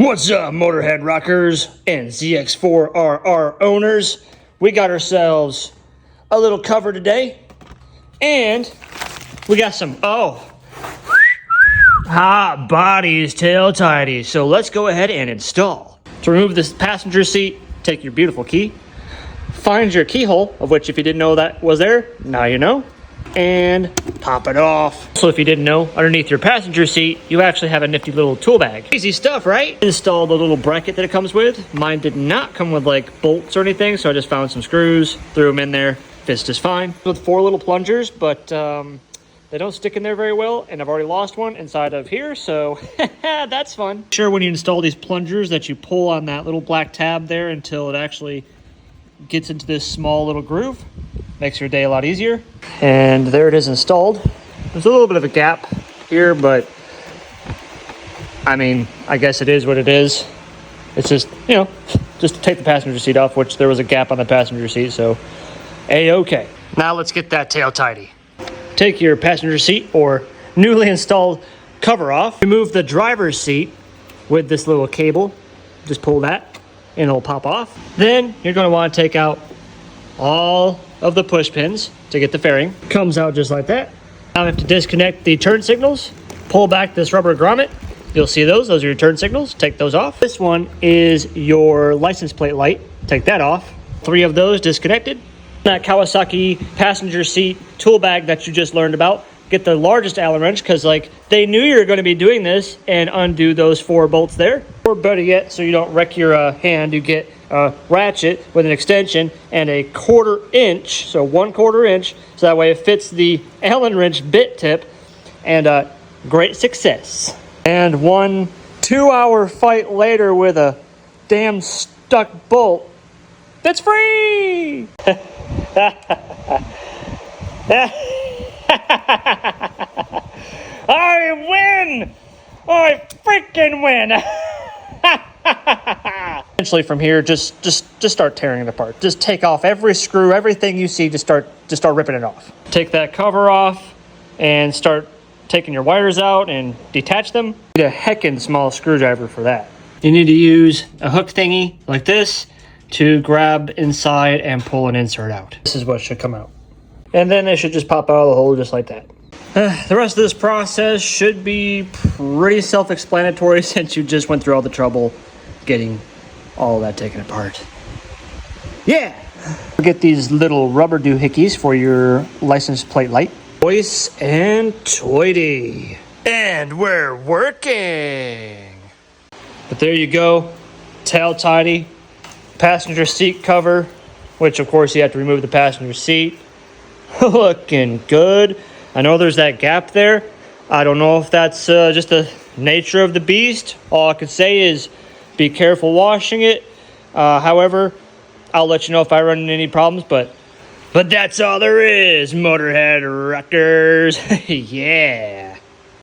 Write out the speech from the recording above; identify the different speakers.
Speaker 1: What's up, Motorhead rockers and ZX4RR owners? We got ourselves a little cover today, and we got some, hot bodies, tail tidies. So let's go ahead and install. To remove this passenger seat, take your beautiful key, find your keyhole, of which if you didn't know that was there, now you know, and pop it off. So if you didn't know, underneath your passenger seat, you actually have a nifty little tool bag. Easy stuff, right? Install the little bracket that it comes with. Mine did not come with like bolts or anything, so I just found some screws, threw them in there, fits just fine. With 4 little plungers, but they don't stick in there very well, and I've already lost one inside of here, so that's fun. Sure, when you install these plungers that you pull on that little black tab there until it actually gets into this small little groove. Makes your day a lot easier. And there it is installed. There's a little bit of a gap here, but I mean, I guess it is what it is. It's just, you know, just to take the passenger seat off, which there was a gap on the passenger seat, so A-okay. Now let's get that tail tidy. Take your passenger seat or newly installed cover off. Remove the driver's seat with this little cable. Just pull that and it'll pop off. Then you're going to want to take out all of the push pins to get the fairing. Comes out just like that. Now I have to disconnect the turn signals. Pull back this rubber grommet. You'll see those are your turn signals. Take those off. This one is your license plate light. Take that off. 3 of those disconnected. That Kawasaki passenger seat tool bag that you just learned about. Get the largest Allen wrench because like they knew you were going to be doing this, and undo those 4 bolts there. Or better yet, so you don't wreck your hand, you get a ratchet with an extension and a 1/4 inch, so 1/4 inch, so that way it fits the Allen wrench bit tip, and great success. And 1 2-hour fight later with a damn stuck bolt that's free. I win! I freaking win! Essentially from here, just start tearing it apart. Just take off every screw, everything you see, just start ripping it off. Take that cover off and start taking your wires out and detach them. You need a heckin' small screwdriver for that. You need to use a hook thingy like this to grab inside and pull an insert out. This is what should come out. And then it should just pop out of the hole just like that. The rest of this process should be pretty self-explanatory since you just went through all the trouble getting all of that taken apart. Yeah! Get these little rubber doohickeys for your license plate light. Voice and toity. And we're working! But there you go. Tail tidy. Passenger seat cover, which of course you have to remove the passenger seat. Looking good. I know there's that gap there. I don't know if that's just the nature of the beast. All I can say is be careful washing it. However, I'll let you know if I run into any problems, but that's all there is, Motorhead rockers. Yeah.